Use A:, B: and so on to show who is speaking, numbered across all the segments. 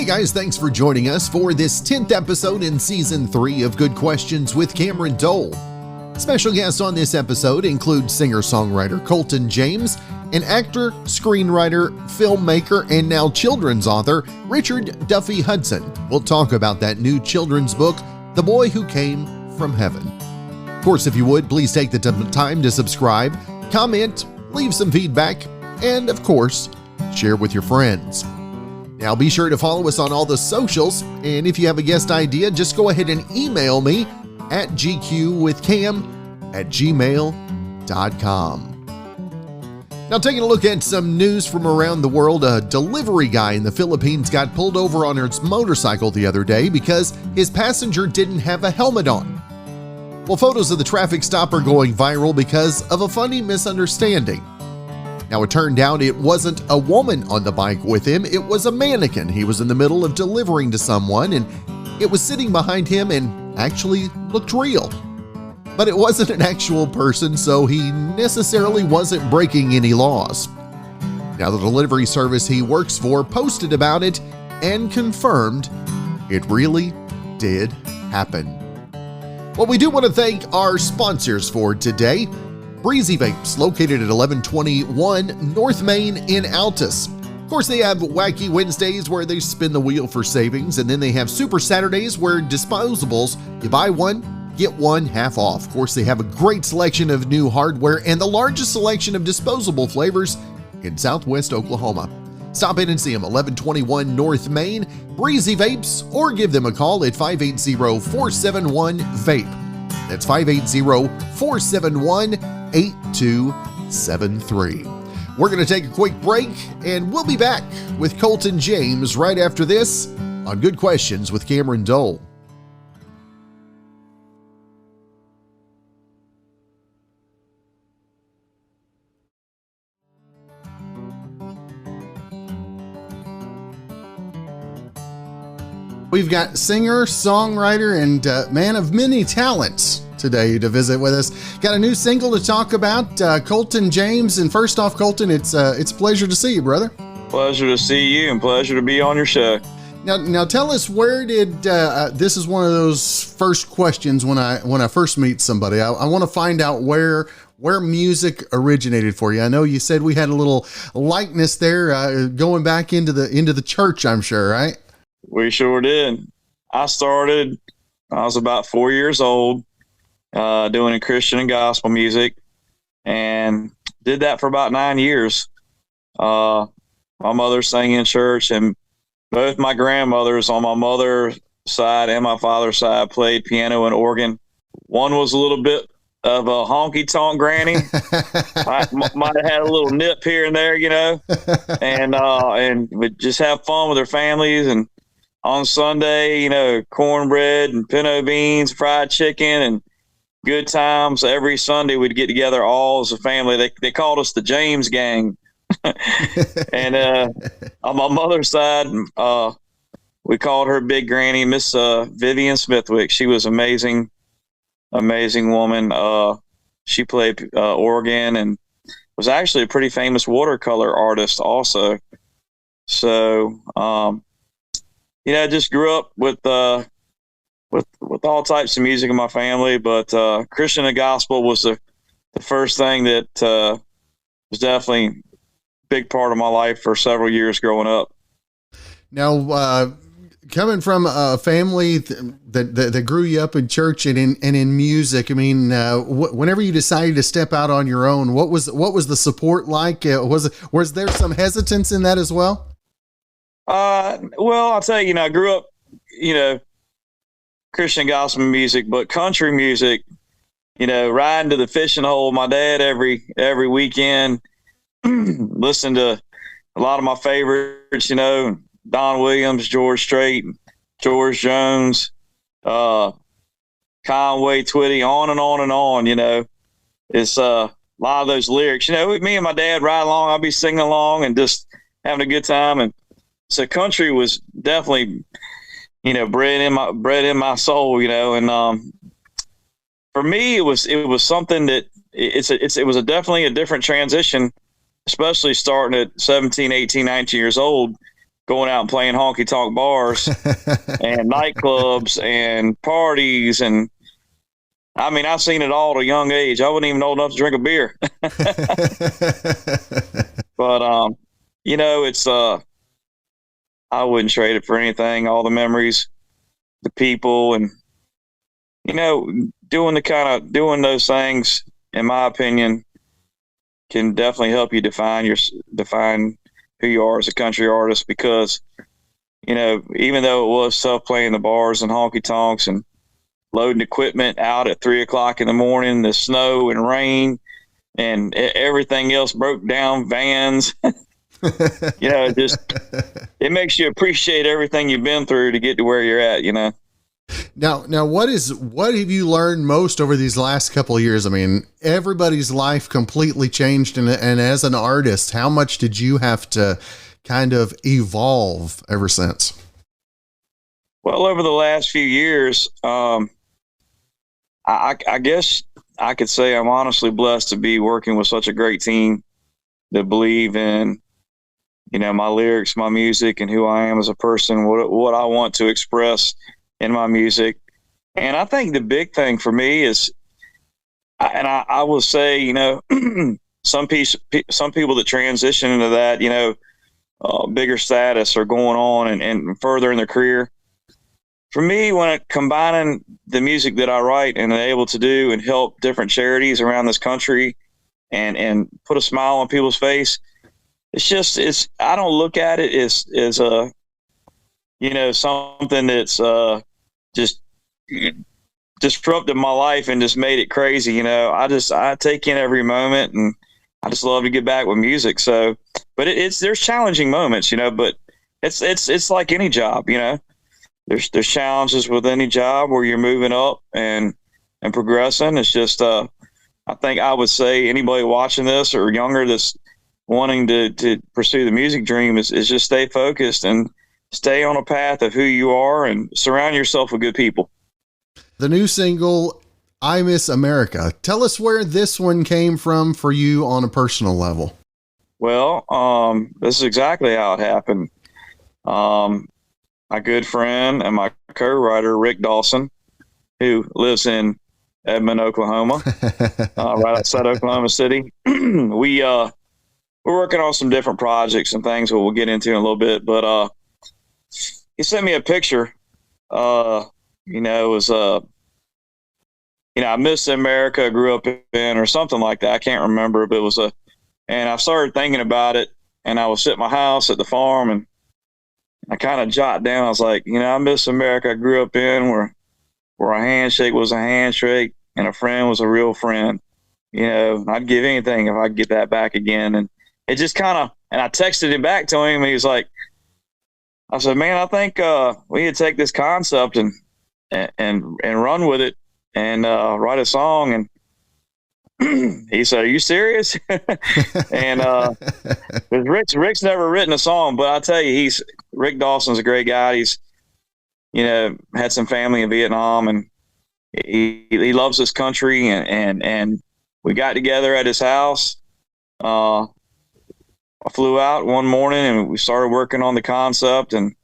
A: Hey guys, thanks for joining us for this 10th episode in Season 3 of Good Questions with Cameron Dole. Special guests on this episode include singer-songwriter Colton James and actor, screenwriter, filmmaker, and now children's author Richard Duffy Hudson. We'll talk about that new children's book, The Boy Who Came from Heaven. Of course, if you would, please take the time to subscribe, comment, leave some feedback, and of course, share with your friends. Now be sure to follow us on all the socials, and if you have a guest idea, just go ahead and email me at gqwithcam@gmail.com. Now taking a look at some news from around the world, a delivery guy in the Philippines got pulled over on his motorcycle the other day because his passenger didn't have a helmet on. Well, photos of the traffic stop are going viral because of a funny misunderstanding. Now, it turned out it wasn't a woman on the bike with him, it was a mannequin. He was in the middle of delivering to someone, and it was sitting behind him and actually looked real. But it wasn't an actual person, so he necessarily wasn't breaking any laws. Now, the delivery service he works for posted about it and confirmed it really did happen. Well, we do want to thank our sponsors for today. Breezy Vapes, located at 1121 North Main in Altus. Of course, they have Wacky Wednesdays where they spin the wheel for savings, and then they have Super Saturdays where disposables, you buy one, get one half off. Of course, they have a great selection of new hardware and the largest selection of disposable flavors in Southwest Oklahoma. Stop in and see them, 1121 North Main, Breezy Vapes, or give them a call at 580-471-VAPE. That's 580-471-8273. We're going to take a quick break, and we'll be back with Colton James right after this on Good Questions with Cameron Dole.
B: We've got singer, songwriter, and man of many talents today to visit with us. Got a new single to talk about, Colton James. And first off, Colton, it's a pleasure to see you, brother.
C: Pleasure to see you and pleasure to be on your show.
B: Now tell us, where did this is one of those first questions when I first meet somebody. I want to find out where music originated for you. I know you said we had a little likeness there, going back into the church, I'm sure, right?
C: We sure did. I was about 4 years old, doing Christian and gospel music, and did that for about 9 years. My mother sang in church, and both my grandmothers on my mother's side and my father's side played piano and organ. One was a little bit of a honky-tonk granny. might have had a little nip here and there, and would just have fun with their families. And on Sunday, cornbread and pinto beans, fried chicken, and good times. Every Sunday we'd get together all as a family. They called us the James Gang. And on my mother's side, we called her Big Granny, Miss Vivian Smithwick. She was amazing woman. She played organ and was actually a pretty famous watercolor artist also. So, just grew up with all types of music in my family, but Christian and gospel was the first thing that was definitely a big part of my life for several years growing up.
B: Now, coming from a family that grew you up in church and in music, I mean, whenever you decided to step out on your own, what was the support like? Was there some hesitance in that as well?
C: Well, I'll tell you, I grew up, Christian gospel music, but country music, riding to the fishing hole with my dad every weekend, listen to a lot of my favorites, Don Williams, George Strait, George Jones, Conway Twitty, on and on and on, it's a lot of those lyrics, me and my dad ride along, I'll be singing along and just having a good time. And so country was definitely, bred in my soul, and for me, it was something that it was definitely a different transition, especially starting at 17, 18, 19 years old, going out and playing honky tonk bars and nightclubs and parties. And I mean, I've seen it all at a young age. I wasn't even old enough to drink a beer. But, you know, it's, I wouldn't trade it for anything. All the memories, the people, and, you know, doing those things, in my opinion, can definitely help you define who you are as a country artist. Because, you know, even though it was tough playing the bars and honky tonks and loading equipment out at 3:00 in the morning, the snow and rain and everything else broke down, vans, you know, it makes you appreciate everything you've been through to get to where you're at, you know.
B: Now, what have you learned most over these last couple of years? I mean, everybody's life completely changed. And as an artist, how much did you have to kind of evolve ever since?
C: Well, over the last few years, I guess I could say I'm honestly blessed to be working with such a great team that believe in, you know, my lyrics, my music, and who I am as a person, what I want to express in my music. And I think the big thing for me is, I will say, you know, some people that transition into that, you know, bigger status or going on and further in their career. For me, when combining the music that I write and am able to do and help different charities around this country and put a smile on people's face, I don't look at it as you know, something that's just disrupted my life and just made it crazy. You know, I take in every moment, and I just love to get back with music. So, but there's challenging moments, you know, but it's like any job, you know. There's challenges with any job where you're moving up and progressing. It's just, I think I would say anybody watching this or younger that's wanting to pursue the music dream is just stay focused and stay on a path of who you are and surround yourself with good people.
B: The new single, I Miss America. Tell us where this one came from for you on a personal level.
C: Well, this is exactly how it happened. My good friend and my co-writer, Rick Dawson, who lives in Edmond, Oklahoma, right outside Oklahoma City. We're working on some different projects and things that we'll get into in a little bit, but he sent me a picture. You know, it was you know, I miss America, I grew up in, or something like that. I can't remember, but it was and I started thinking about it, and I was at my house at the farm, and I kind of jot down. I was like, you know, I miss America I grew up in, where a handshake was a handshake and a friend was a real friend. You know, I'd give anything if I could get that back again. And it just kind of, and I texted it back to him. And he was like, I said, man, I think we need to take this concept and run with it and write a song. And he said, are you serious? And Rick's never written a song, but I'll tell you, Rick Dawson's a great guy. He's, you know, had some family in Vietnam, and he loves this country, and we got together at his house. I flew out one morning and we started working on the concept and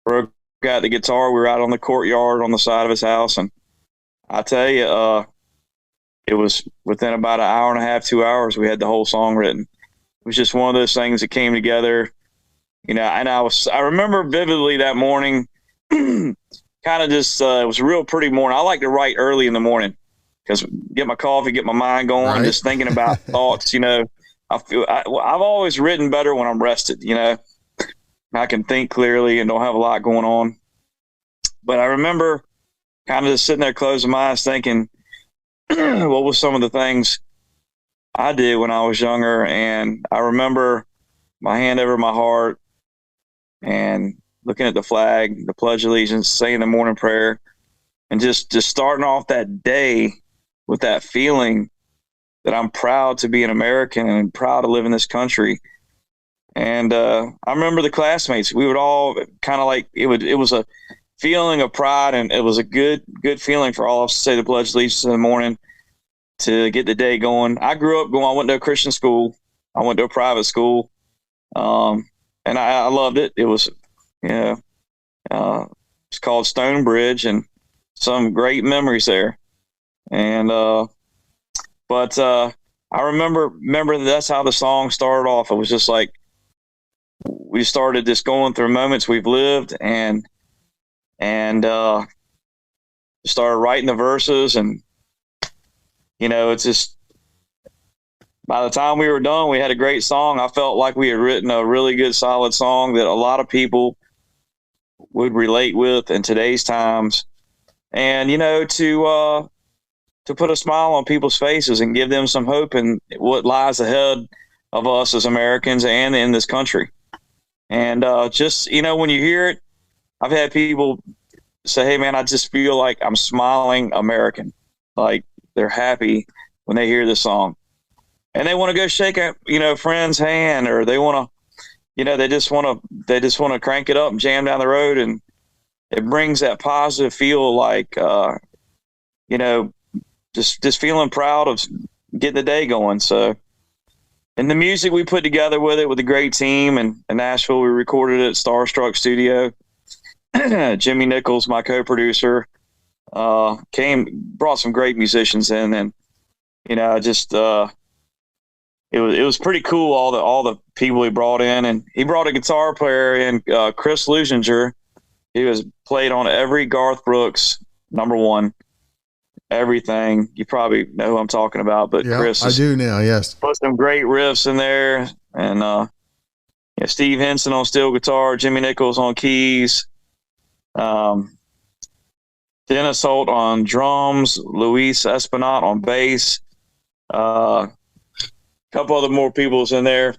C: broke out the guitar. We were out on the courtyard on the side of his house, and I tell you, it was within about an hour and a half, 2 hours, we had the whole song written. It was just one of those things that came together, you know. And I remember vividly that morning, kind of just, it was a real pretty morning. I like to write early in the morning because get my coffee, get my mind going, right. Just thinking about thoughts, you know. I've always written better when I'm rested, you know. I can think clearly and don't have a lot going on. But I remember kind of just sitting there closing my eyes thinking, what was some of the things I did when I was younger? And I remember my hand over my heart and looking at the flag, the Pledge of Allegiance, saying the morning prayer, and just starting off that day with that feeling that I'm proud to be an American and proud to live in this country. And I remember the classmates, we would all kind of like, it was a feeling of pride, and it was a good feeling for all of us to say the Pledge of Allegiance in the morning to get the day going. I grew up I went to a Christian school. I went to a private school. and I loved it. It was, you know, it's called Stonebridge, and some great memories there. And but I remember that's how the song started off. It was just like we started just going through moments we've lived, and started writing the verses, and it's just, by the time we were done, we had a great song. I felt like we had written a really good, solid song that a lot of people would relate with in today's times, and to put a smile on people's faces and give them some hope in what lies ahead of us as Americans and in this country. And just, when you hear it, I've had people say, hey, man, I just feel like I'm smiling American. Like they're happy when they hear this song. And they want to go shake a, friend's hand, or they want to, they just want to crank it up and jam down the road. And it brings that positive feel, like, just feeling proud of getting the day going. So, and the music we put together with it, with a great team, and in Nashville, we recorded it at Starstruck Studio. Jimmy Nichols, my co-producer, brought some great musicians in, and just it was pretty cool, all the people he brought in. And he brought a guitar player in, Chris Lusinger. He was played on every Garth Brooks #1. Everything. You probably know who I'm talking about, but
B: yeah,
C: Chris,
B: I do now. Yes,
C: put some great riffs in there, and Steve Henson on steel guitar, Jimmy Nichols on keys, Dennis Holt on drums, Luis Espinat on bass, a couple other more people's in there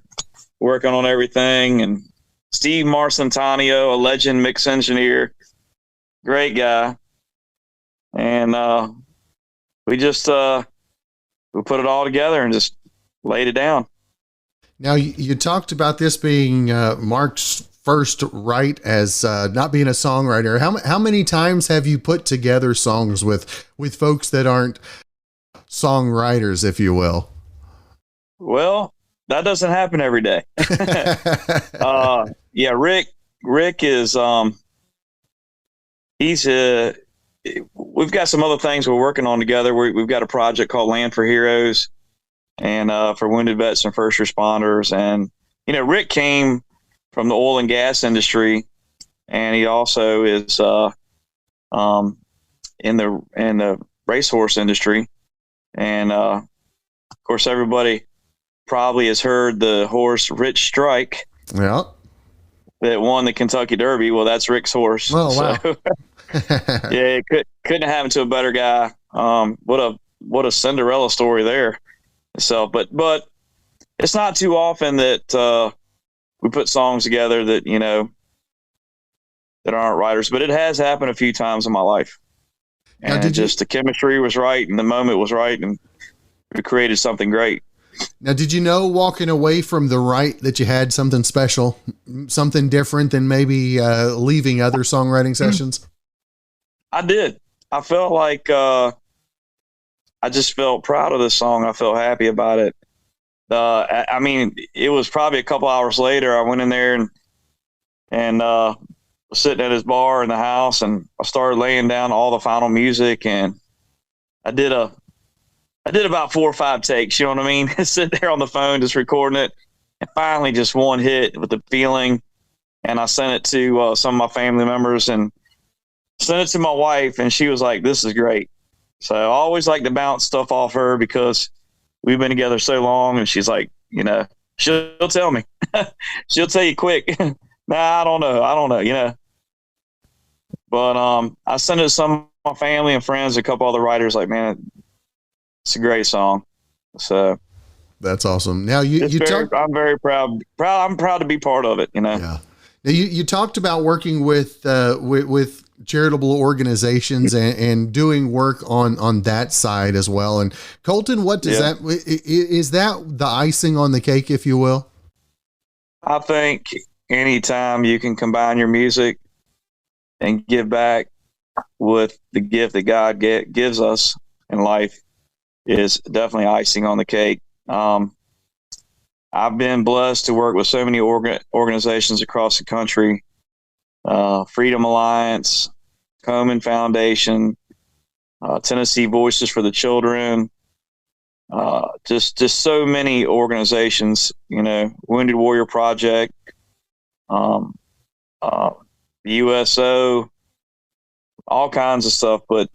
C: working on everything, and Steve Marcentanio, a legend mix engineer, great guy, and we just we put it all together and just laid it down.
B: Now, you talked about this being Mark's first write as not being a songwriter. How many times have you put together songs with folks that aren't songwriters, if you will?
C: Well, that doesn't happen every day. Yeah, Rick is he's we've got some other things we're working on together. We've got a project called Land for Heroes, and for wounded vets and first responders. And, Rick came from the oil and gas industry, and he also is in the racehorse industry. And of course, everybody probably has heard the horse Rich Strike.
B: Yeah. That
C: won the Kentucky Derby. Well, that's Rick's horse.
B: Oh, wow.
C: So, yeah, it couldn't have happened to a better guy. What a Cinderella story there. So, but it's not too often that we put songs together that that aren't writers. But it has happened a few times in my life, and the chemistry was right, and the moment was right, and we created something great.
B: Now, did you know walking away from the write that you had something special, something different than maybe leaving other songwriting sessions?
C: I did. I felt like I just felt proud of this song. I felt happy about it. I mean, it was probably a couple hours later. I went in there and was sitting at his bar in the house, and I started laying down all the final music, and I did about 4 or 5 takes. You know what I mean? Sitting there on the phone, just recording it, and finally just one hit with the feeling. And I sent it to some of my family members, and sent it to my wife, and she was like, "This is great." So I always like to bounce stuff off her because we've been together so long, and she's like, she'll tell me. She'll tell you quick. Nah, I don't know, But I sent it to some of my family and friends, a couple other writers, like, man, it's a great song. So
B: that's awesome. Now
C: I'm very proud. I'm proud to be part of it.
B: Yeah. Now you talked about working with charitable organizations and doing work on that side as well. And Colton, what does is that the icing on the cake, if you will?
C: I think anytime you can combine your music and give back with the gift that God gives us in life is definitely icing on the cake. I've been blessed to work with so many organizations across the country. Freedom Alliance, Komen Foundation, Tennessee Voices for the Children, just so many organizations, Wounded Warrior Project, the USO, all kinds of stuff. But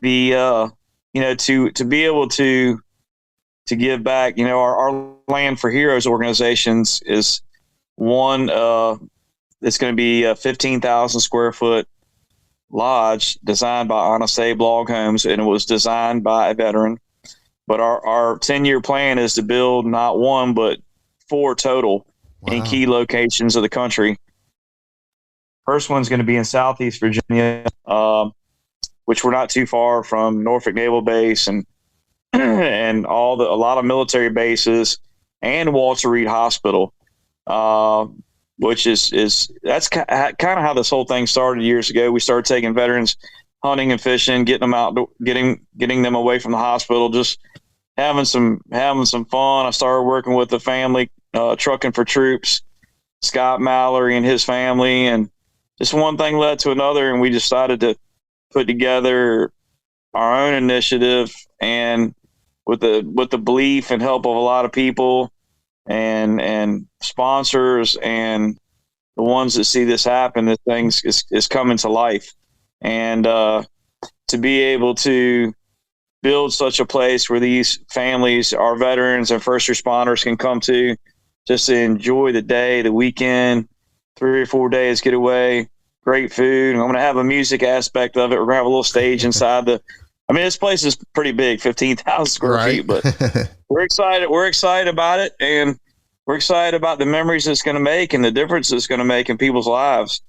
C: the to be able to give back, our Land for Heroes organizations is one. It's going to be a 15,000 square foot lodge designed by Honest Abe Log Homes, and it was designed by a veteran. But our 10-year plan is to build not one, but 4 total in key locations of the country. First one's going to be in Southeast Virginia, which we're not too far from Norfolk Naval Base and and a lot of military bases and Walter Reed Hospital, which that's kind of how this whole thing started years ago. We started taking veterans hunting and fishing, getting them out, getting them away from the hospital, just having some fun. I started working with the family, Trucking for Troops, Scott Mallory and his family, and just one thing led to another, and we decided to put together our own initiative, and with the belief and help of a lot of people and sponsors and the ones that see this happen, this thing is coming to life. And to be able to build such a place where these families, our veterans and first responders, can come to just to enjoy the day, the weekend, 3 or 4 days get away, great food. I'm going to have a music aspect of it. We're going to have a little stage inside this place is pretty big, 15,000 square feet, but we're excited. We're excited about it, and we're excited about the memories it's going to make and the difference it's going to make in people's lives.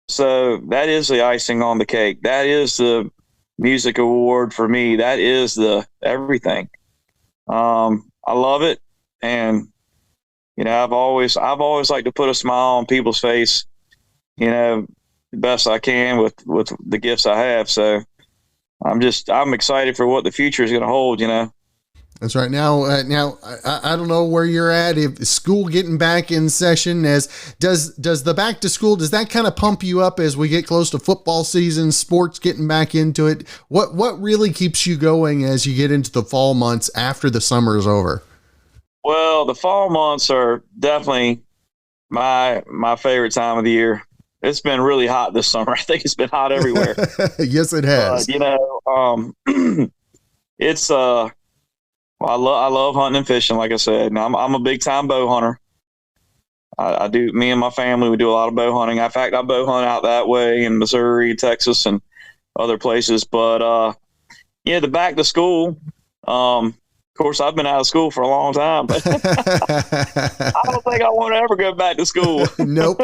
C: So that is the icing on the cake. That is the music award for me. That is the everything. I love it. And, I've always liked to put a smile on people's face, the best I can with the gifts I have. So I'm excited for what the future is going to hold,
B: That's right. Now, I don't know where you're at. If school getting back in session, does the back to school, does that kind of pump you up as we get close to football season, sports getting back into it? What really keeps you going as you get into the fall months after the summer is over?
C: Well, the fall months are definitely my favorite time of the year. It's been really hot this summer. I think it's been hot everywhere.
B: Yes, it has.
C: It's I love hunting and fishing. Like I said, and I'm a big time bow hunter. I do. Me and my family, we do a lot of bow hunting. In fact, I bow hunt out that way in Missouri, Texas, and other places. But the back to school. Of course, I've been out of school for a long time, but I don't think I want to ever go back to school.
B: Nope.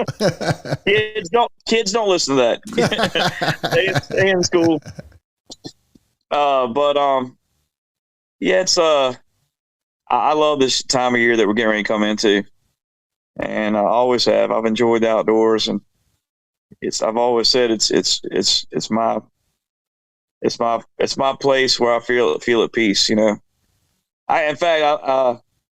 C: Kids don't listen to that. Stay in school. It's I love this time of year that we're getting ready to come into, and I always have. I've enjoyed the outdoors, and I've always said it's my place where I feel at peace. I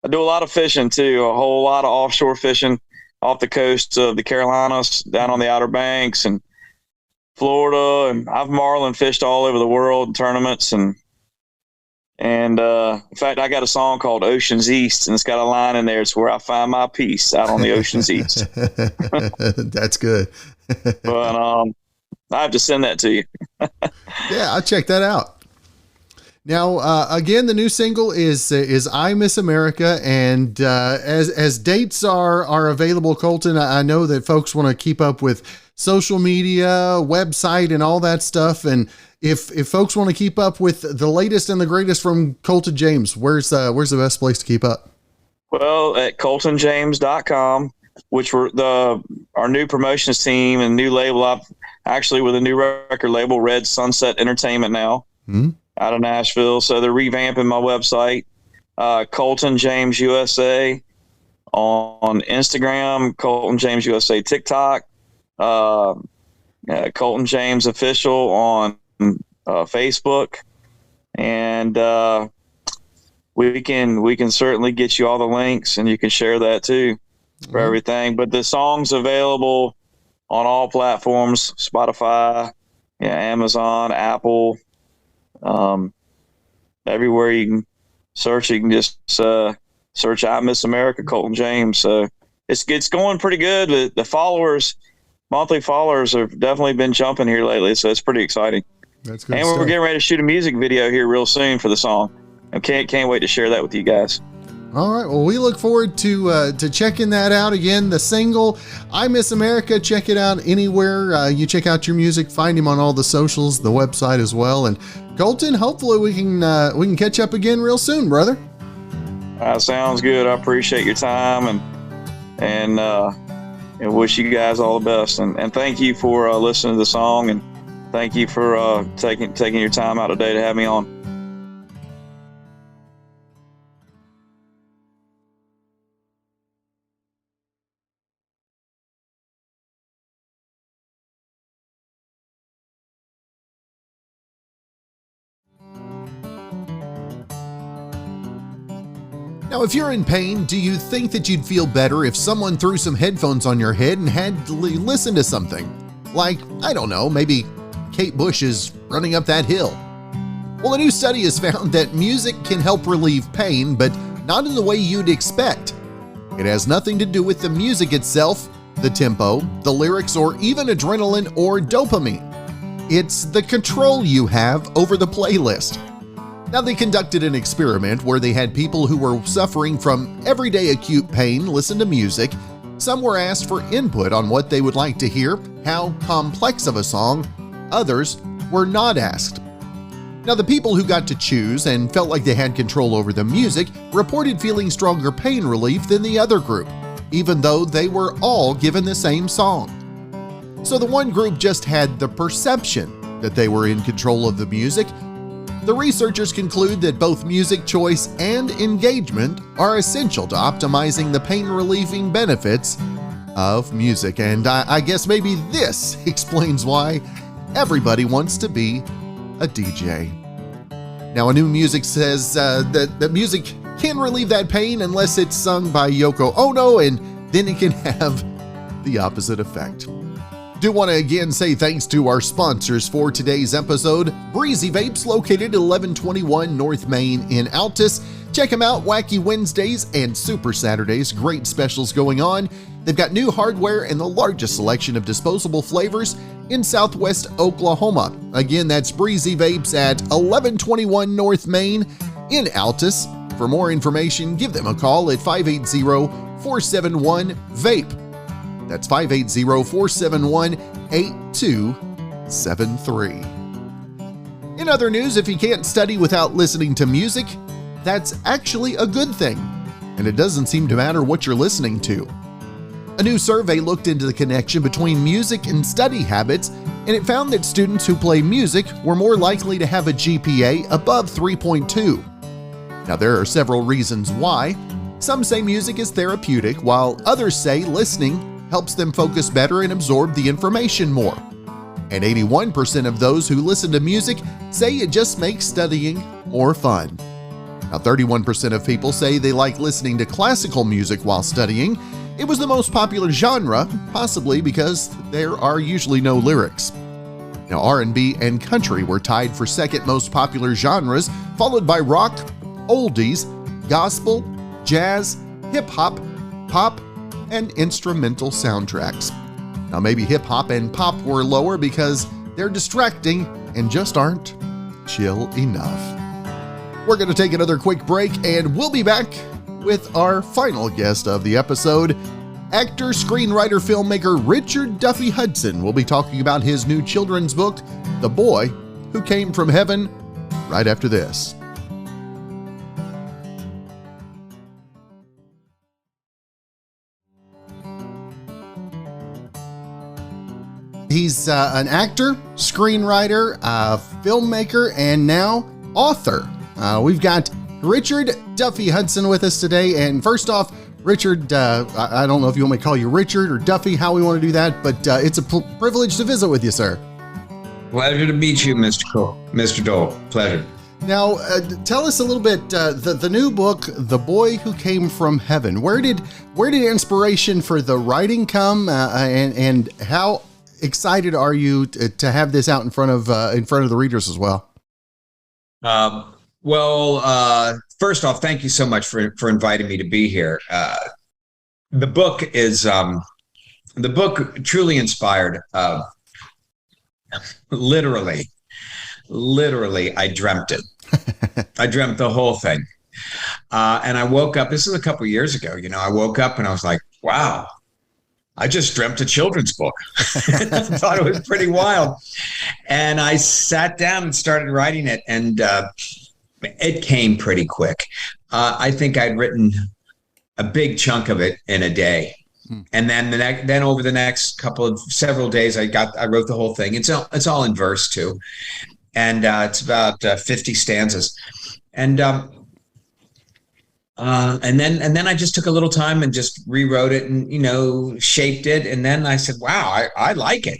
C: do a lot of fishing too, a whole lot of offshore fishing off the coast of the Carolinas, down on the Outer Banks and Florida, and I've marlin fished all over the world in tournaments, and in fact, I got a song called Ocean's East, and it's got a line in there. It's where I find my peace, out on the ocean's east.
B: That's good.
C: But I have to send that to you.
B: Yeah, I'll check that out. Now, again, the new single is I Miss America, and as dates are available, Colton, I know that folks want to keep up with social media, website, and all that stuff. And if folks want to keep up with the latest and the greatest from Colton James, where's the best place to keep up?
C: Well, at coltonjames.com, which our new promotions team and new label, I'm actually with a new record label, Red Sunset Entertainment now. Mm-hmm. Out of Nashville. So they're revamping my website, Colton James USA on Instagram, Colton James USA TikTok, Colton James Official on Facebook. And we can certainly get you all the links, and you can share that too for everything. But the song's available on all platforms: Spotify, Amazon, Apple, everywhere you can search. You can just search "I Miss America," Colton James. So it's going pretty good. The monthly followers have definitely been jumping here lately, so it's pretty exciting.
B: That's good.
C: And
B: stuff.
C: we're getting ready to shoot a music video here real soon for the song. I can't wait to share that with you guys.
B: All right. Well, we look forward to checking that out. Again, the single "I Miss America." Check it out anywhere you check out your music. Find him on all the socials, the website as well. And Colton, hopefully we can catch up again real soon, brother.
C: Sounds good. I appreciate your time and wish you guys all the best. And thank you for listening to the song, and thank you for taking your time out today to have me on.
A: Now, if you're in pain, do you think that you'd feel better if someone threw some headphones on your head and had to listen to something? Like, I don't know, maybe Kate Bush is running up that hill. Well, a new study has found that music can help relieve pain, but not in the way you'd expect. It has nothing to do with the music itself, the tempo, the lyrics, or even adrenaline or dopamine. It's the control you have over the playlist. Now, they conducted an experiment where they had people who were suffering from everyday acute pain listen to music. Some were asked for input on what they would like to hear, how complex of a song. Others were not asked. Now, the people who got to choose and felt like they had control over the music reported feeling stronger pain relief than the other group, even though they were all given the same song. So the one group just had the perception that they were in control of the music. The researchers conclude that both music choice and engagement are essential to optimizing the pain-relieving benefits of music. And I guess maybe this explains why everybody wants to be a DJ. Now, a new music says that music can relieve that pain unless it's sung by Yoko Ono, and then it can have the opposite effect. Do want to again say thanks to our sponsors for today's episode. Breezy Vapes, located at 1121 North Main in Altus. Check them out, Wacky Wednesdays and Super Saturdays. Great specials going on. They've got new hardware and the largest selection of disposable flavors in Southwest Oklahoma. Again, that's Breezy Vapes at 1121 North Main in Altus. For more information, give them a call at 580-471-VAPE. That's 580-471-8273. In other news, if you can't study without listening to music, that's actually a good thing, and it doesn't seem to matter what you're listening to. A new survey looked into the connection between music and study habits, and it found that students who play music were more likely to have a GPA above 3.2. Now, there are several reasons why. Some say music is therapeutic, while others say listening helps them focus better and absorb the information more. And 81% of those who listen to music say it just makes studying more fun. Now, 31% of people say they like listening to classical music while studying. It was the most popular genre, possibly because there are usually no lyrics. Now, R&B and country were tied for second most popular genres, followed by rock, oldies, gospel, jazz, hip-hop, pop, and instrumental soundtracks. Now, maybe hip-hop and pop were lower because they're distracting and just aren't chill enough. We're going to take another quick break, and we'll be back with our final guest of the episode. Actor, screenwriter, filmmaker Richard Duffy Hudson will be talking about his new children's book, The Boy Who Came from Heaven, right after this.
B: He's an actor, screenwriter, filmmaker, and now author. We've got Richard Duffy Hudson with us today. And first off, Richard, I don't know if you want me to call you Richard or Duffy, how we want to do that, but it's a privilege to visit with you, sir.
D: Pleasure to meet you, Mr. Dole. Pleasure.
B: Now, tell us a little bit, the new book, The Boy Who Came from Heaven. Where did inspiration for the writing come, and how excited are you to have this out in front of the readers as well?
D: First off, thank you so much for inviting me to be here. The book truly inspired. Literally, I dreamt it. I dreamt the whole thing. And I woke up, this is a couple of years ago, I woke up and I was like, wow, I just dreamt a children's book. I thought it was pretty wild. And I sat down and started writing it, and it came pretty quick. I think I'd written a big chunk of it in a day. And then over the next several days, I wrote the whole thing. It's all in verse too. And it's about 50 stanzas. And then I just took a little time and just rewrote it and, shaped it. And then I said, wow, I like it.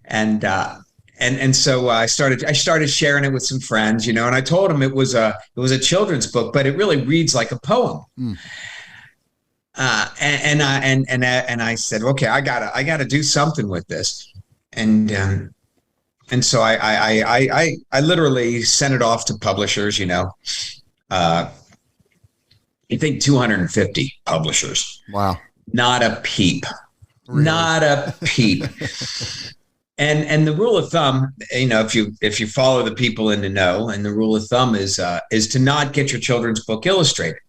D: And so I started sharing it with some friends, and I told them it was a children's book, but it really reads like a poem. And I said, okay, I gotta do something with this. And so I literally sent it off to publishers, I think 250 publishers.
B: Wow.
D: Not a peep.
B: Really?
D: Not a peep. And the rule of thumb, if you follow the people in the know, and the rule of thumb is to not get your children's book illustrated.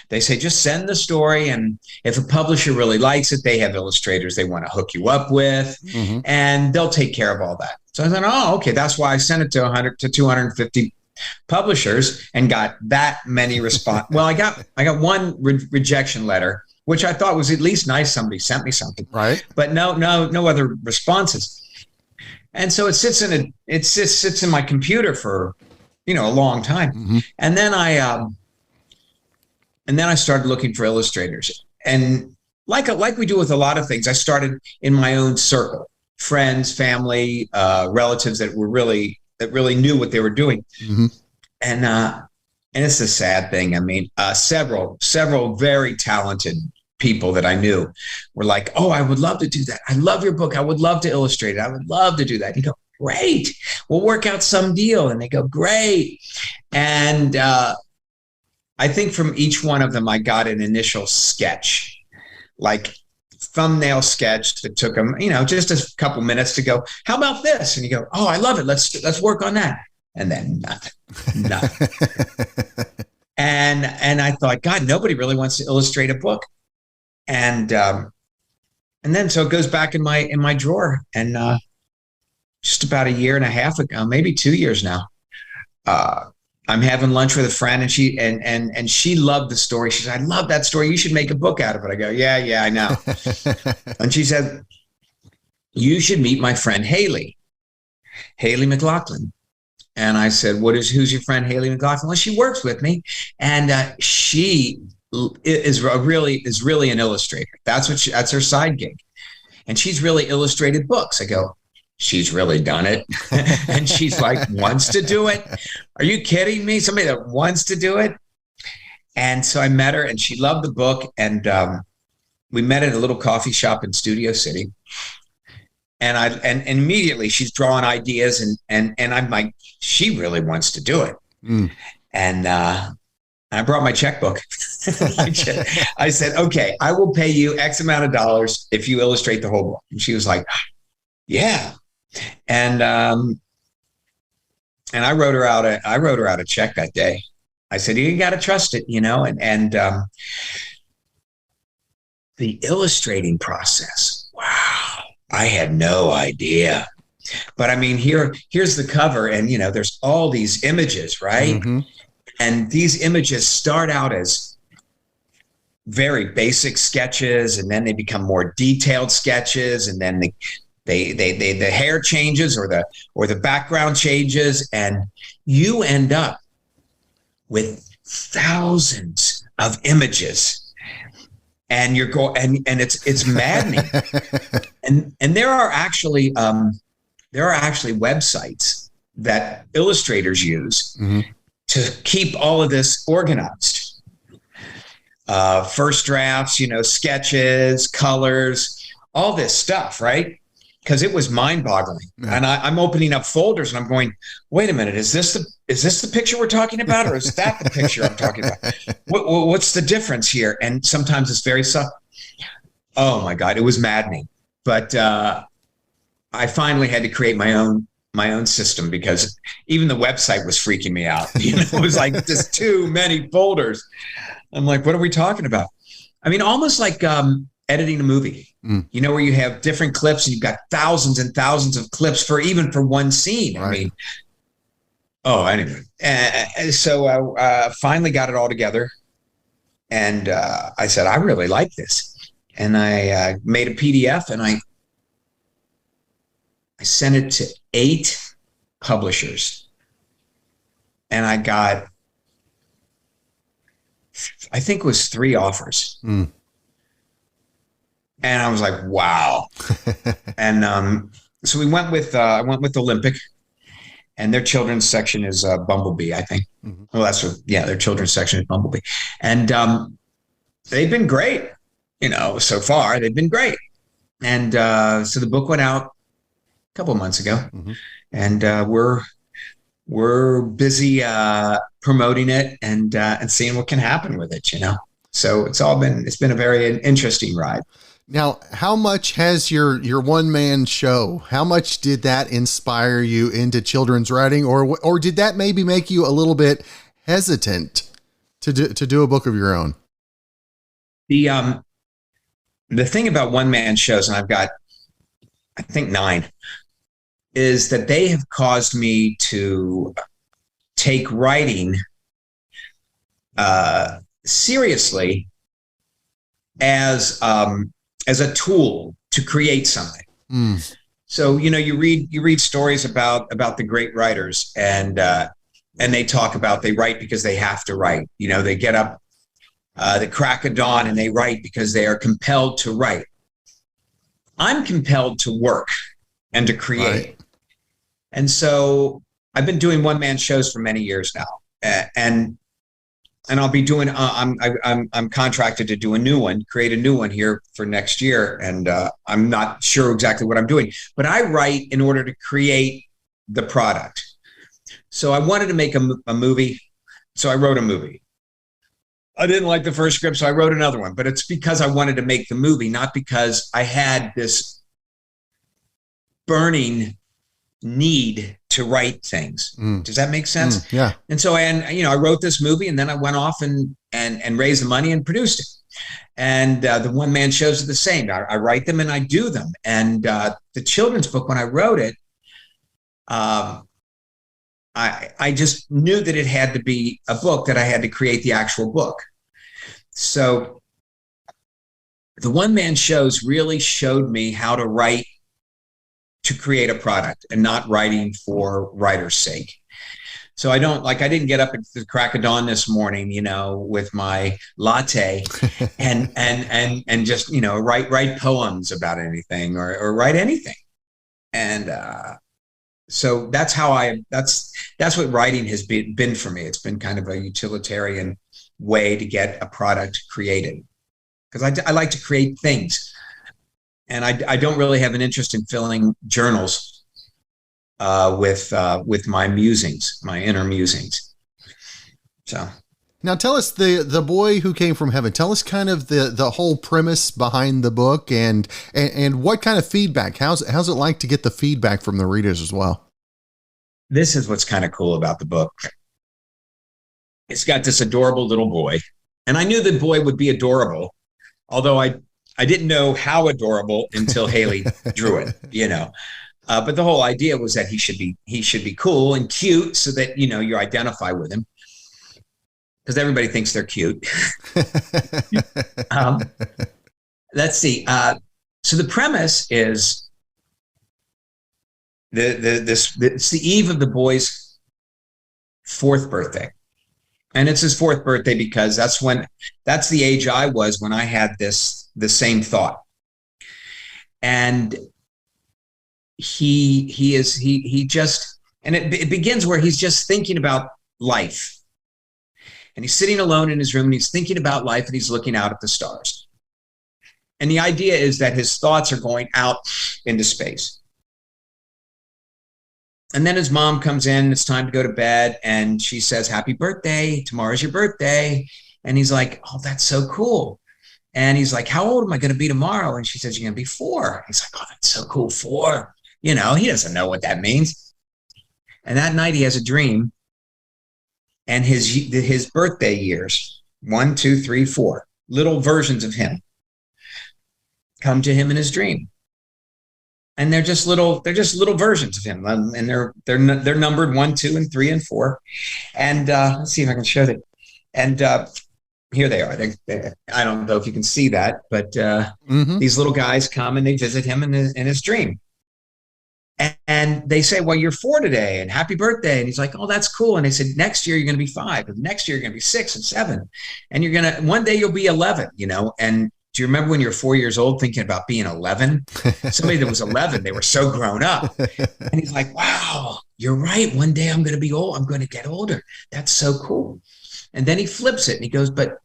D: They say, just send the story. And if a publisher really likes it, they have illustrators they want to hook you up with, and they'll take care of all that. So I thought, oh, okay. That's why I sent it to 100 to 250 publishers and got that many response. Well, I got one rejection letter, which I thought was at least nice. Somebody sent me something,
B: right? But
D: no other responses. And so it sits in my computer for, a long time. And then I started looking for illustrators. And like we do with a lot of things, I started in my own circle, friends, family, relatives that really knew what they were doing. And it's a sad thing. I mean, several very talented people that I knew were like, oh, I would love to do that. I love your book. I would love to illustrate it. I would love to do that. You go, great. We'll work out some deal. And they go, great. And I think from each one of them, I got an initial sketch, like thumbnail sketch that took them, just a couple minutes to go, how about this? And you go, oh, I love it. Let's work on that. And then nothing. And I thought, God, nobody really wants to illustrate a book. And then so it goes back in my drawer. And just about a year and a half ago, maybe 2 years now, I'm having lunch with a friend, and she loved the story. She said, I love that story. You should make a book out of it. I go, yeah, I know. And she said, you should meet my friend Haley McLaughlin. And I said, who's your friend Haley McLaughlin? Well, she works with me, and she is really an illustrator. That's her side gig, and she's really illustrated books. I go, she's really done it. And she's like, wants to do it? Are you kidding me? Somebody that wants to do it? And so I met her, and she loved the book, and we met at a little coffee shop in Studio City. And immediately she's drawing ideas, and I'm like, she really wants to do it. And I brought my checkbook. I said, okay, I will pay you X amount of dollars if you illustrate the whole book. And she was like, yeah. And I wrote her out a check that day. I said, you got to trust it, and the illustrating process. Wow. I had no idea. But I mean, here's the cover, and there's all these images, right? And these images start out as very basic sketches, and then they become more detailed sketches, and then the hair changes or the background changes, and you end up with thousands of images. And you're and it's maddening. and there are actually websites that illustrators use to keep all of this organized. First drafts, sketches, colors, all this stuff, right? Because it was mind-boggling. Yeah. And I'm opening up folders and I'm going, wait a minute, is this the picture we're talking about, or is that the picture I'm talking about? What's the difference here? And sometimes it's very subtle. Oh my God, it was maddening. But I finally had to create my own system, because even the website was freaking me out. It was like just too many folders. I'm like, what are we talking about? I mean, almost like editing a movie, where you have different clips and you've got thousands and thousands of clips for one scene. Right. I mean, anyway. So I finally got it all together, and I said, I really like this. And I made a PDF, and I sent it to 8 publishers, and I got, I think it was 3 offers. And I was like, wow. And so I went with Olympic, and their children's section is Bumblebee, I think. Well, their children's section is Bumblebee. And they've been great, so far. They've been great. And so the book went out a couple of months ago, and we're busy promoting it and seeing what can happen with it, So it's been a very interesting ride.
B: Now, how much has your one-man show, how much did that inspire you into children's writing, or did that maybe make you a little bit hesitant to do a book of your own?
D: The thing about one-man shows, and I've got, I think, 9, is that they have caused me to take writing seriously as a tool to create something. So, you read stories about the great writers, and they talk about, they write because they have to write. They get up the crack of dawn and they write because they are compelled to write. I'm compelled to work and to create. Right. And so I've been doing one-man shows for many years now, and I'll be doing. I'm contracted to do create a new one here for next year, and I'm not sure exactly what I'm doing. But I write in order to create the product. So I wanted to make a movie, so I wrote a movie. I didn't like the first script, so I wrote another one. But it's because I wanted to make the movie, not because I had this burning need to write things. Does that make sense?
B: Yeah.
D: And so, I wrote this movie, and then I went off and raised the money and produced it. And the one-man shows are the same. I write them and I do them. And the children's book, when I wrote it, I just knew that it had to be a book, that I had to create the actual book. So the one-man shows really showed me how to write to create a product, and not writing for writer's sake. So I didn't get up at the crack of dawn this morning, with my latte and just, write poems about anything or write anything. And so that's what writing has been for me. It's been kind of a utilitarian way to get a product created, because I like to create things. And I don't really have an interest in filling journals with my musings, my inner musings. So
B: now tell us the boy who came from heaven. Tell us kind of the whole premise behind the book, and what kind of feedback. How's it like to get the feedback from the readers as well?
D: This is what's kind of cool about the book. It's got this adorable little boy, and I knew the boy would be adorable, although I didn't know how adorable until Haley drew it, but the whole idea was that he should be cool and cute, so that, you identify with him, because everybody thinks they're cute. Let's see. So the premise is it's the eve of the boy's 4th birthday. And it's his 4th birthday because that's the age I was when I had the same thought. And and And it begins where he's just thinking about life. And he's sitting alone in his room and he's thinking about life and he's looking out at the stars. And the idea is that his thoughts are going out into space. And then his mom comes in, it's time to go to bed, and she says, "Happy birthday, tomorrow's your birthday." And he's like, "Oh, that's so cool." And he's like, "How old am I going to be tomorrow?" And she says, "You're going to be 4." He's like, "Oh, that's so cool, 4." He doesn't know what that means. And that night he has a dream, and his birthday years, 1, 2, 3, 4, little versions of him come to him in his dream. And they're just little versions of him. And they're numbered 1, 2, and 3, and 4. And let's see if I can show that. And here they are. I don't know if you can see that, but these little guys come and they visit him in his dream. And they say, "Well, you're 4 today, and happy birthday." And he's like, "Oh, that's cool." And they said, "Next year you're going to be 5, and next year you're going to be 6 and 7, and one day you'll be 11." And do you remember when you were 4 years old thinking about being 11? Somebody that was 11, they were so grown up. And he's like, "Wow, you're right. One day I'm going to be old. I'm going to get older. That's so cool." And then he flips it and he goes, "But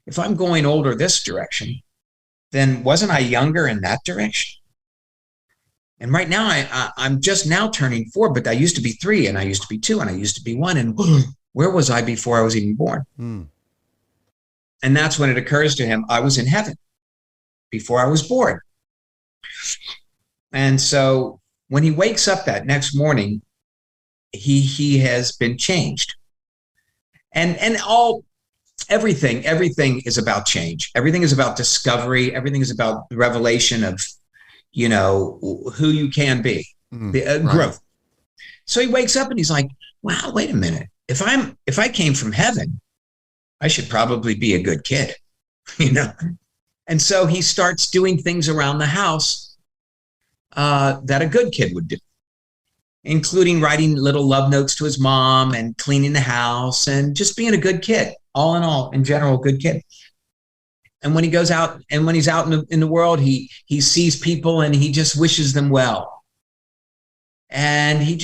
D: if I'm going older this direction, then wasn't I younger in that direction? And right now I'm just now turning 4, but I used to be 3, and I used to be 2, and I used to be 1. And where was I before I was even born?" And that's when it occurs to him, I was in heaven before I was born. And so when he wakes up that next morning, he has been changed. And everything is about change. Everything is about discovery. Everything is about the revelation of, who you can be, growth. So he wakes up and he's like, "Wow, wait a minute. If I came from heaven, I should probably be a good kid," And so he starts doing things around the house that a good kid would do, including writing little love notes to his mom and cleaning the house and just being a good kid. All in all, in general, good kid. And when he goes out and when he's out in the world, he sees people and he just wishes them well. And he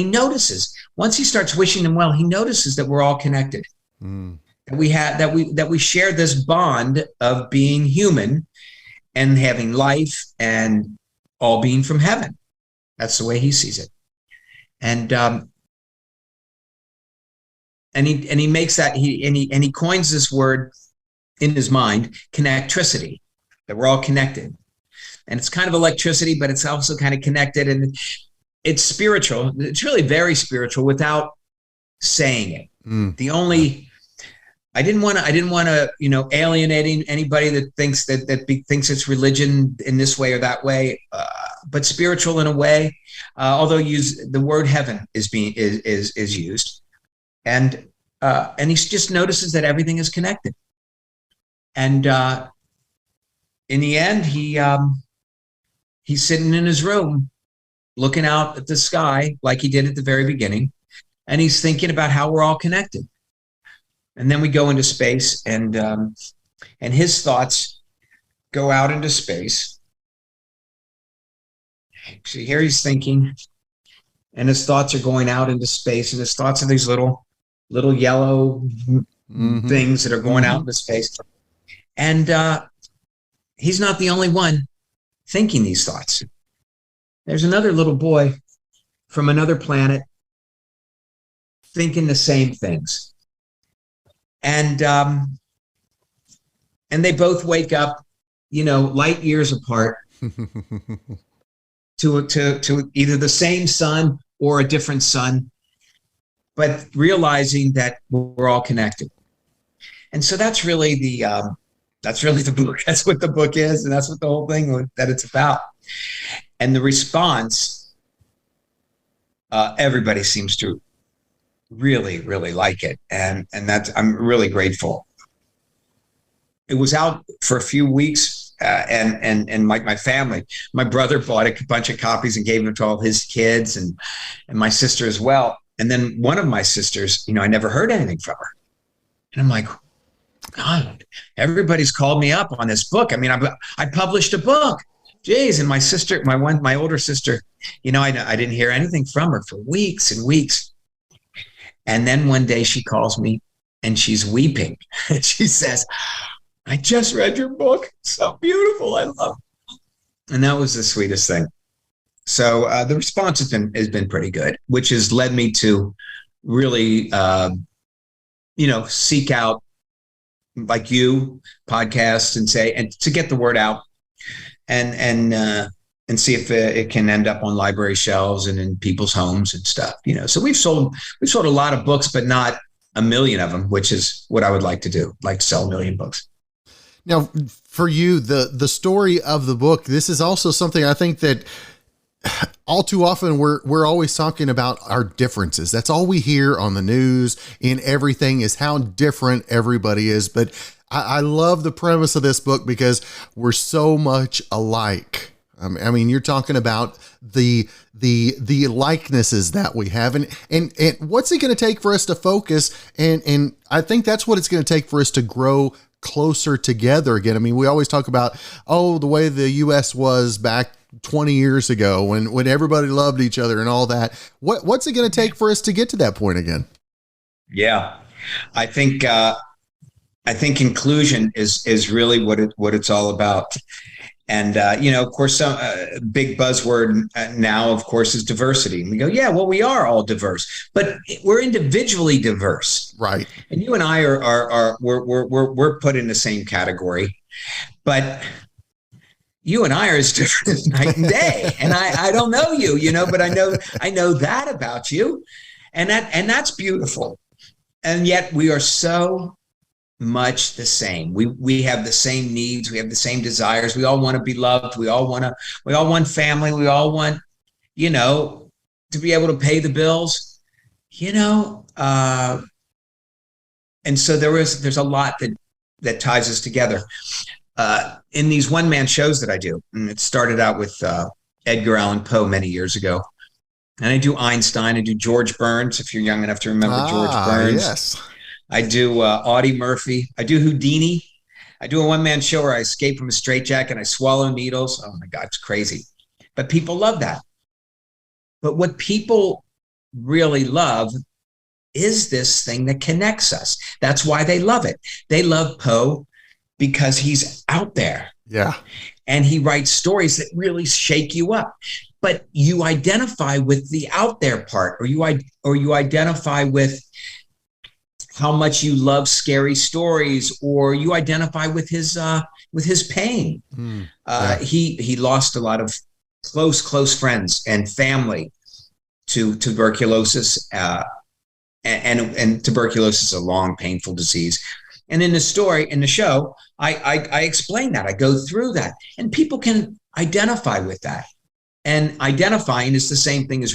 D: notices, once he starts wishing them well, he notices that we're all connected. That we share this bond of being human and having life and all being from heaven. That's the way he sees it. And he makes that he coins this word in his mind, connectricity, that we're all connected. And it's kind of electricity, but it's also kind of connected, and it's spiritual. It's really very spiritual without saying it. I didn't want to, alienating anybody that thinks thinks it's religion in this way or that way, but spiritual in a way. Although the word heaven is used, and he just notices that everything is connected. And in the end, he's sitting in his room, looking out at the sky like he did at the very beginning, and he's thinking about how we're all connected. And then we go into space, and his thoughts go out into space. So here he's thinking, and his thoughts are going out into space, and his thoughts are these little yellow things that are going out into space. And he's not the only one thinking these thoughts. There's another little boy from another planet thinking the same things. And they both wake up, light years apart to either the same sun or a different sun, but realizing that we're all connected. And so that's really the book. That's what the book is, and that's what the whole thing that it's about. And the response, everybody seems to really, really like it, and I'm really grateful. It was out for a few weeks, and my family, my brother bought a bunch of copies and gave them to all his kids, and my sister as well. And then one of my sisters, I never heard anything from her, and I'm like, God, everybody's called me up on this book. I mean, I published a book. geez. And my sister, my older sister, I didn't hear anything from her for weeks and weeks. And then one day she calls me and she's weeping. She says, I just read your book. It's so beautiful. I love it. And that was the sweetest thing. So the response has been pretty good, which has led me to really, seek out like you podcasts and to get the word out and see if it can end up on library shelves and in people's homes and stuff. So we've sold a lot of books, but not a million of them, which is what I would like to do, like sell 1 million books.
B: Now, for you, the story of the book, this is also something I think that all too often we're always talking about our differences. That's all we hear on the news in everything is how different everybody is. But I love the premise of this book because we're so much alike. I mean, you're talking about the likenesses that we have and what's it going to take for us to focus? And I think that's what it's going to take for us to grow closer together again. I mean, we always talk about, the way the US was back 20 years ago when everybody loved each other and all that. What's it going to take for us to get to that point again? Yeah,
D: I think inclusion is really what it's all about. And, of course, some big buzzword now, of course, is diversity. And we go, yeah, well, we are all diverse, but we're individually diverse.
B: Right.
D: And you and I we're put in the same category, but you and I are as different as night and day. And I don't know you, but I know that about you. And that's beautiful. And yet we are so much the same. We have the same needs. We have the same desires. We all want to be loved. We all want family. We all want, to be able to pay the bills, and so there's a lot that ties us together. In these one-man shows that I do, and it started out with Edgar Allan Poe many years ago. And I do Einstein. I do George Burns, if you're young enough to remember George Burns.
B: Yes.
D: I do Audie Murphy. I do Houdini. I do a one-man show where I escape from a straitjacket and I swallow needles. Oh, my God, it's crazy. But people love that. But what people really love is this thing that connects us. That's why they love it. They love Poe because he's out there.
B: Yeah.
D: And he writes stories that really shake you up. But you identify with the out there part, or you identify with how much you love scary stories, or you identify with his pain. Yeah. He lost a lot of close friends and family to tuberculosis, and tuberculosis is a long, painful disease. And in the show, I explain that. I go through that, and people can identify with that. And identifying is the same thing as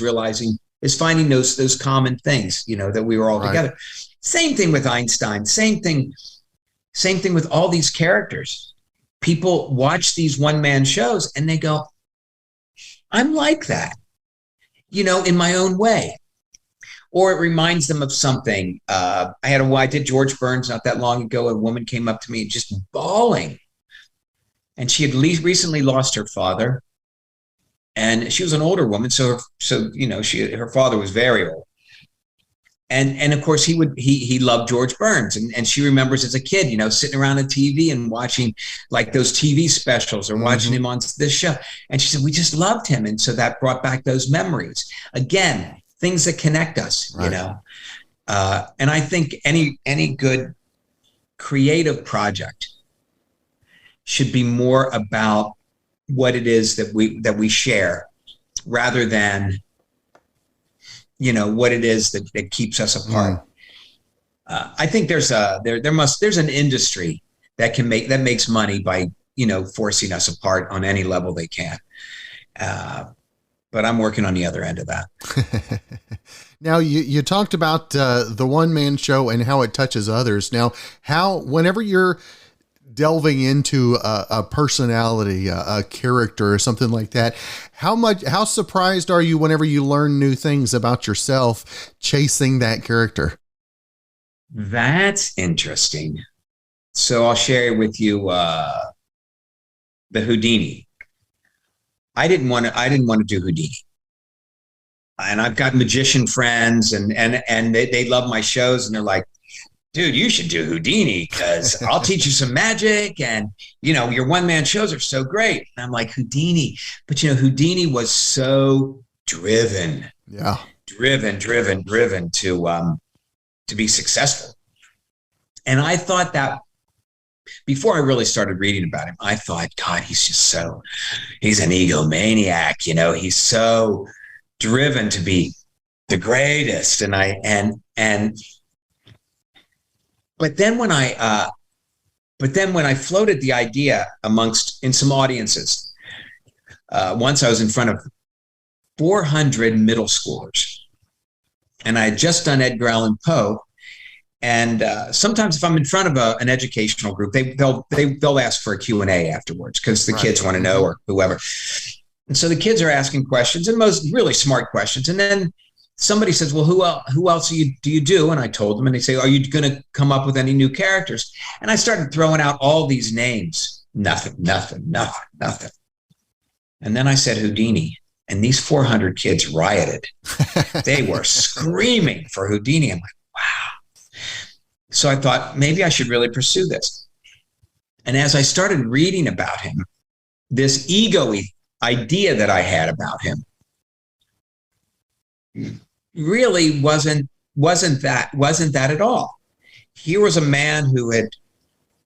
D: finding those common things, that we were all together. Same thing with Einstein. Same thing with all these characters. People watch these one-man shows and they go, I'm like that, in my own way. Or it reminds them of something. I did George Burns not that long ago. A woman came up to me just bawling. And she had recently lost her father. And she was an older woman. So her father was very old. And of course he loved George Burns, and she remembers as a kid, sitting around the TV and watching like those TV specials or watching him on this show. And she said, we just loved him. And so that brought back those memories. Again, things that connect us,
B: right.
D: And I think any good creative project should be more about what it is that we share rather than what it is that keeps us apart. I think there's an industry that makes money by forcing us apart on any level they can. But I'm working on the other end of that.
B: Now you talked about the one-man show and how it touches others. Now, whenever you're delving into a personality, a character or something like that, how surprised are you whenever you learn new things about yourself chasing that character?
D: That's interesting. So I'll share with you the Houdini. I didn't want to do Houdini. And I've got magician friends and they love my shows, and they're like, dude, you should do Houdini because I'll teach you some magic, and your one-man shows are so great. And I'm like, Houdini. But Houdini was so driven.
B: Yeah.
D: Driven to be successful. And I thought that before I really started reading about him, I thought, God, he's an egomaniac. He's so driven to be the greatest. But then when I floated the idea in some audiences, once I was in front of 400 middle schoolers, and I had just done Edgar Allan Poe. And sometimes if I'm in front of an educational group, they'll ask for a Q&A afterwards because the kids want to know, or whoever. And so the kids are asking questions, and most really smart questions. And then somebody says, well, who else do you do? And I told them, and they say, are you going to come up with any new characters? And I started throwing out all these names. Nothing. And then I said Houdini, and these 400 kids rioted. They were screaming for Houdini. I'm like, wow. So I thought maybe I should really pursue this. And as I started reading about him, this ego-y idea that I had about him really wasn't that at all. Here was a man who had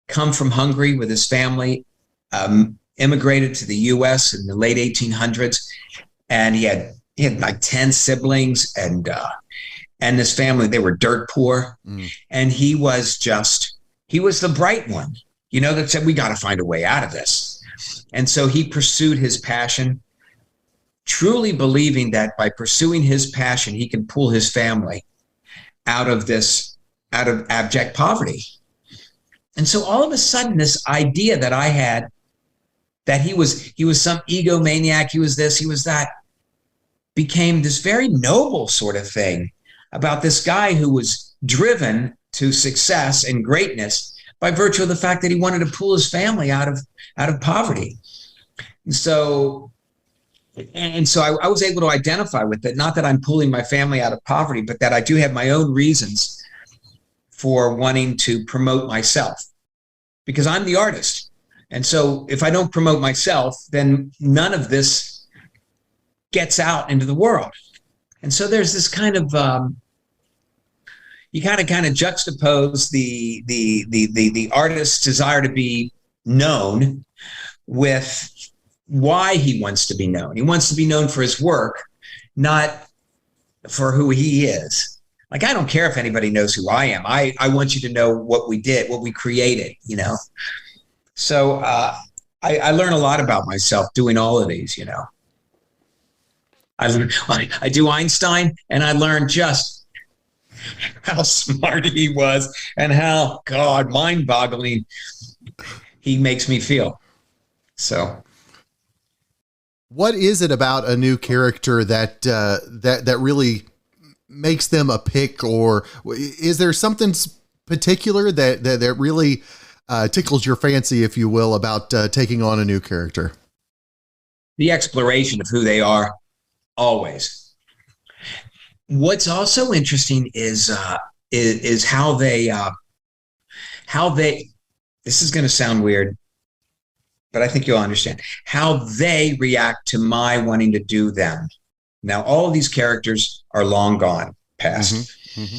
D: come from Hungary with his family, immigrated to the U.S. in the late 1800s, and he had like 10 siblings, and this family, they were dirt poor, and he was the bright one, that said, we got to find a way out of this. And so he pursued his passion, truly believing that by pursuing his passion, he can pull his family out of abject poverty. And so all of a sudden, this idea that I had that he was some egomaniac, he was this, he was that, became this very noble sort of thing about this guy who was driven to success and greatness by virtue of the fact that he wanted to pull his family out of poverty. And so I was able to identify with it. Not that I'm pulling my family out of poverty, but that I do have my own reasons for wanting to promote myself, because I'm the artist. And so if I don't promote myself, then none of this gets out into the world. And so there's this kind of you kind of juxtapose the artist's desire to be known with why he wants to be known. He wants to be known for his work, not for who he is. Like, I don't care if anybody knows who I am. I want you to know what we did, what we created, So I learn a lot about myself doing all of these, I do Einstein, and I learned just how smart he was and how, God, mind-boggling he makes me feel. So,
B: what is it about a new character that really makes them a pick, or is there something particular that really tickles your fancy, if you will, about taking on a new character?
D: The exploration of who they are, always. What's also interesting is how they. This is going to sound weird, but I think you'll understand how they react to my wanting to do them. Now, all of these characters are long gone, past. Mm-hmm. Mm-hmm.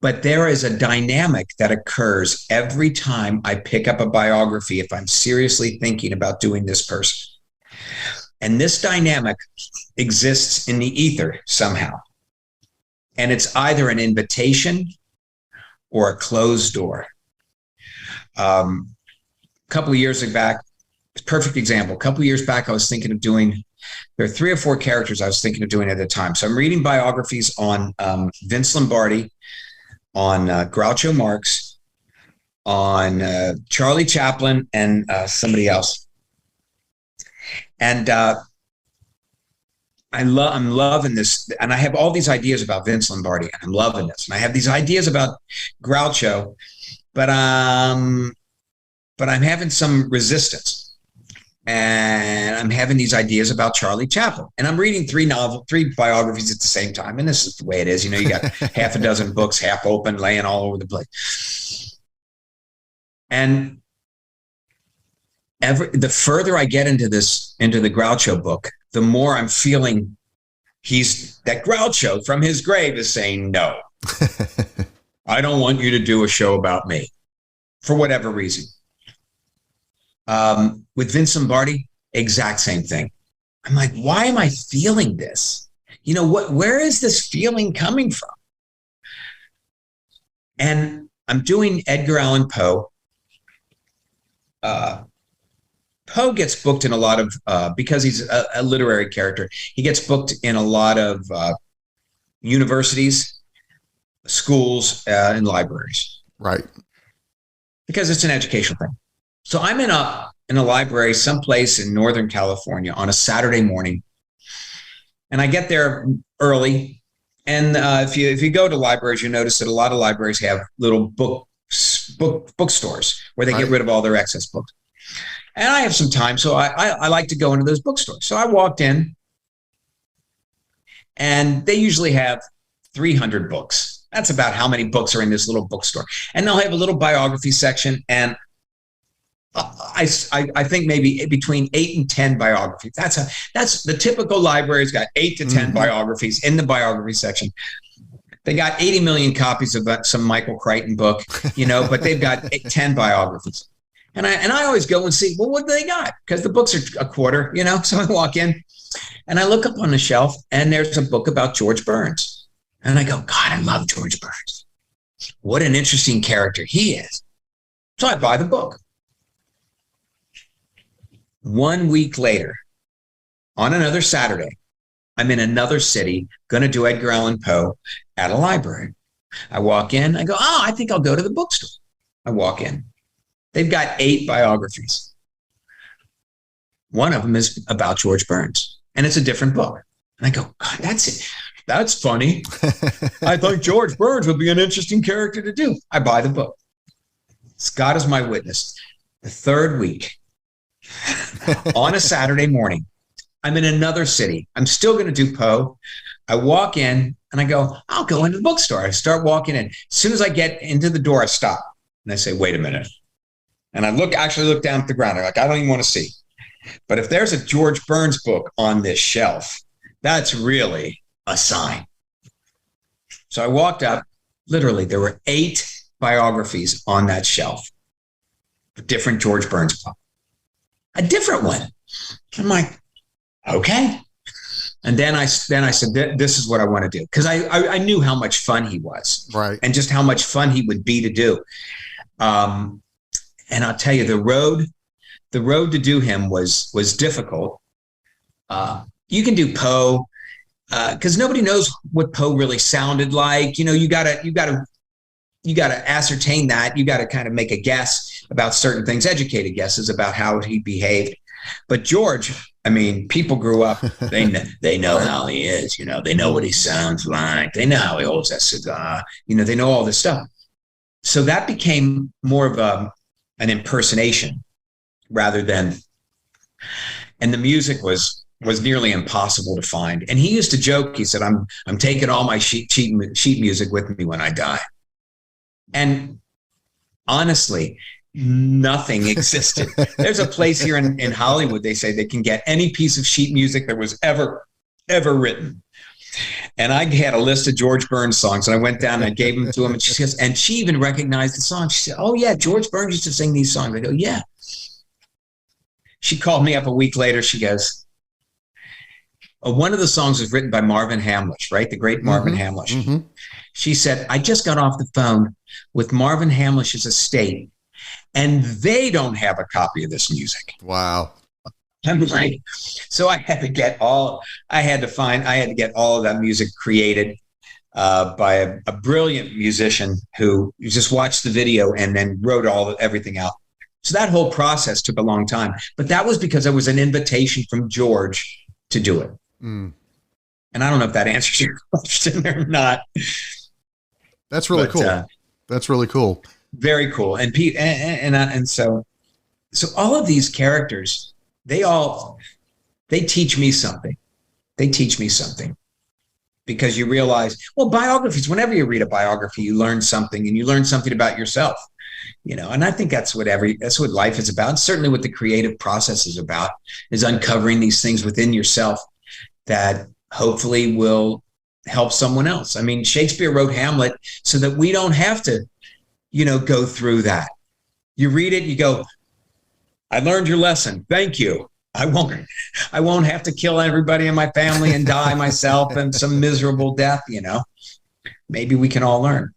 D: But there is a dynamic that occurs every time I pick up a biography if I'm seriously thinking about doing this person. And this dynamic exists in the ether somehow. And it's either an invitation or a closed door. A couple of years back, perfect example. A couple of years back, I was thinking of doing, there are 3 or 4 characters I was thinking of doing at the time. So I'm reading biographies on Vince Lombardi, on Groucho Marx, on Charlie Chaplin, and somebody else. And I'm loving this. And I have all these ideas about Vince Lombardi, and I'm loving this. And I have these ideas about Groucho, but I'm having some resistance. and I'm having these ideas about Charlie Chaplin, and I'm reading three biographies at the same time. And this is the way it is. You know, you got half a dozen books half open, laying all over the place. And the further I get into the Groucho book, the more I'm feeling that Groucho from his grave is saying, no, I don't want you to do a show about me for whatever reason. With Vince Lombardi, exact same thing. I'm like, why am I feeling this? You know, where is this feeling coming from? And I'm doing Edgar Allan Poe. Poe gets booked in a lot of, because he's a literary character, he gets booked in a lot of universities, schools, and libraries.
B: Right.
D: Because it's an educational thing. So I'm in a library someplace in Northern California on a Saturday morning. And I get there early. And if you go to libraries, you notice that a lot of libraries have little bookstores where they get rid of all their excess books. And I have some time, so I like to go into those bookstores. So I walked in, and they usually have 300 books. That's about how many books are in this little bookstore. And they'll have a little biography section, and I think maybe between 8 and 10 biographies. That's the typical library's got 8 to 10 biographies in the biography section. They got 80 million copies of some Michael Crichton book, you know, but they've got 10 biographies. And I always go and see, well, what do they got? Because the books are a quarter, you know. So I walk in and I look up on the shelf, and there's a book about George Burns. And I go, God, I love George Burns. What an interesting character he is. So I buy the book. 1 week later, on another Saturday, I'm in another city, going to do Edgar Allan Poe at a library. I walk in, I go, I think I'll go to the bookstore. I walk in. They've got 8 biographies. One of them is about George Burns, and it's a different book. And I go, God, that's it. That's funny. I thought George Burns would be an interesting character to do. I buy the book. God is my witness. The third week, on a Saturday morning, I'm in another city. I'm still going to do Poe. I walk in, and I go, I'll go into the bookstore. I start walking in. As soon as I get into the door, I stop. And I say, wait a minute. And I actually look down at the ground. I'm like, I don't even want to see. But if there's a George Burns book on this shelf, that's really a sign. So I walked up. Literally, there were 8 biographies on that shelf. A different George Burns book. A different one. I'm like, okay. And then I said, this is what I want to do. Because I knew how much fun he was.
B: Right.
D: And just how much fun he would be to do. And I'll tell you, the road to do him was difficult. You can do Poe because nobody knows what Poe really sounded like. You know, you gotta ascertain that. You gotta kind of make a guess about certain things, educated guesses about how he behaved. But George, I mean, people grew up. They know how he is. You know, they know what he sounds like. They know how he holds that cigar. You know, they know all this stuff. So that became more of an impersonation rather than, and the music was nearly impossible to find. And he used to joke, he said, I'm taking all my sheet music with me when I die. And honestly, nothing existed. There's a place here in Hollywood, they say they can get any piece of sheet music that was ever written. And I had a list of George Burns songs, and I went down and I gave them to him, and she says, and she even recognized the song. She said, oh yeah, George Burns used to sing these songs. I go, yeah. She called me up a week later. She goes, one of the songs was written by Marvin Hamlisch, right? The great Marvin Hamlisch. Mm-hmm. She said, I just got off the phone with Marvin Hamlisch's estate, and they don't have a copy of this music.
B: Wow.
D: I'm like, so I had to get all of that music created by a brilliant musician who just watched the video and then wrote everything out. So that whole process took a long time, but that was because there was an invitation from George to do it. And I don't know if that answers your question or not.
B: That's really cool. That's really cool.
D: Very cool. And Pete, and so all of these characters, they teach me something. They teach me something. Because you realize, well, biographies, whenever you read a biography, you learn something, and you learn something about yourself, and I think that's what life is about. And certainly what the creative process is about, is uncovering these things within yourself that hopefully will help someone else. I mean, Shakespeare wrote Hamlet so that we don't have to, go through that. You read it, you go, I learned your lesson. Thank you. I won't have to kill everybody in my family and die myself and some miserable death, Maybe we can all learn.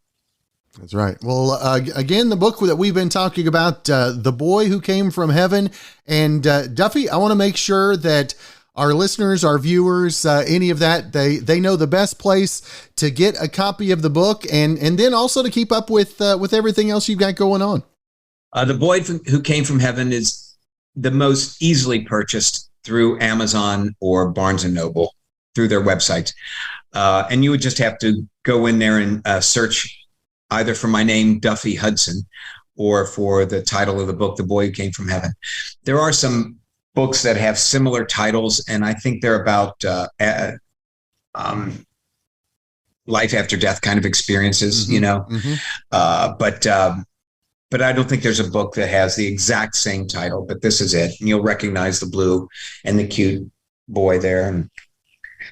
B: That's right. Well, again, the book that we've been talking about, The Boy Who Came from Heaven. And Duffy, I want to make sure that our listeners, our viewers, any of that, they know the best place to get a copy of the book, and then also to keep up with everything else you've got going on.
D: The Boy Who Came from Heaven is the most easily purchased through Amazon or Barnes & Noble, through their websites. And you would just have to go in there and search either for my name, Duffy Hudson, or for the title of the book, The Boy Who Came from Heaven. There are some books that have similar titles, and I think they're about life after death kind of experiences, But I don't think there's a book that has the exact same title, but this is it. And you'll recognize the blue and the cute boy there. And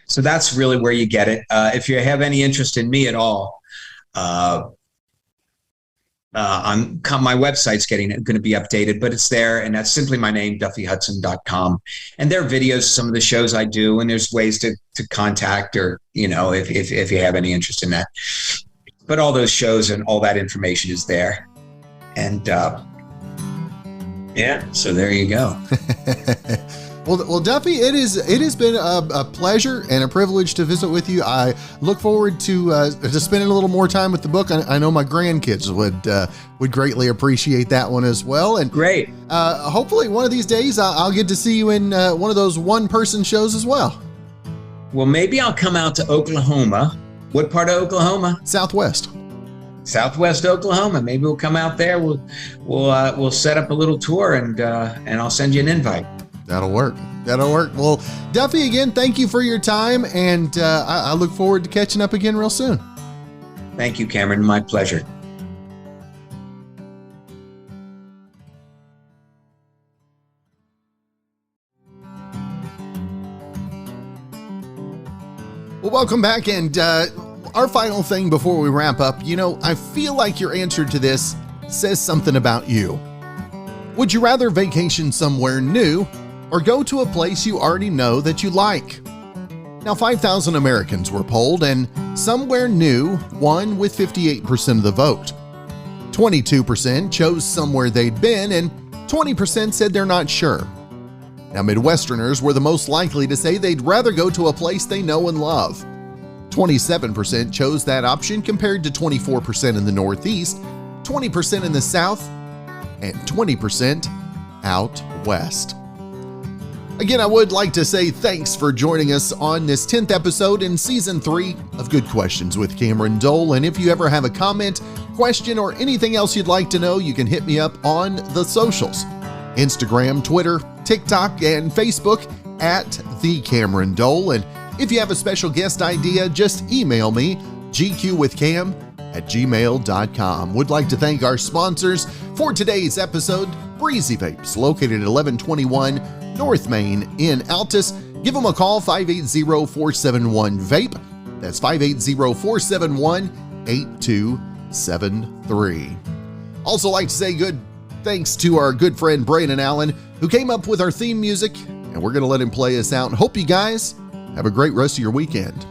D: so that's really where you get it. If you have any interest in me at all, my website's going to be updated, but it's there. And that's simply my name, duffyhudson.com. And there are videos of some of the shows I do, and there's ways to contact, or, if you have any interest in that. But all those shows and all that information is there. And so there you go.
B: Well, Duffy, it has been a pleasure and a privilege to visit with you. I look forward to spending a little more time with the book. I know my grandkids would greatly appreciate that one as well. And
D: great.
B: Hopefully, one of these days I'll get to see you in one of those one-person shows as well.
D: Well, maybe I'll come out to Oklahoma. What part of Oklahoma? Southwest Oklahoma. Maybe we'll come out there. We'll set up a little tour, and I'll send you an invite.
B: That'll work. Well, Duffy, again, thank you for your time, and I look forward to catching up again real soon.
D: Thank you, Cameron. My pleasure.
A: Well, welcome back, and our final thing before we wrap up, I feel like your answer to this says something about you. Would you rather vacation somewhere new or go to a place you already know that you like? Now, 5,000 Americans were polled, and somewhere new won with 58% of the vote. 22% chose somewhere they'd been, and 20% said they're not sure. Now, Midwesterners were the most likely to say they'd rather go to a place they know and love. 27% chose that option compared to 24% in the Northeast, 20% in the South, and 20% out West. Again, I would like to say thanks for joining us on this 10th episode in Season 3 of Good Questions with Cameron Dole. And if you ever have a comment, question, or anything else you'd like to know, you can hit me up on the socials: Instagram, Twitter, TikTok, and Facebook at The Cameron Dole. And if you have a special guest idea, just email me, gqwithcam@gmail.com. Would like to thank our sponsors for today's episode: Breezy Vapes, located at 1121 North Main in Altus. Give them a call, 580-471-VAPE. That's 580-471-8273. Also like to say good thanks to our good friend Brandon Allen, who came up with our theme music, and we're going to let him play us out. Hope you guys have a great rest of your weekend.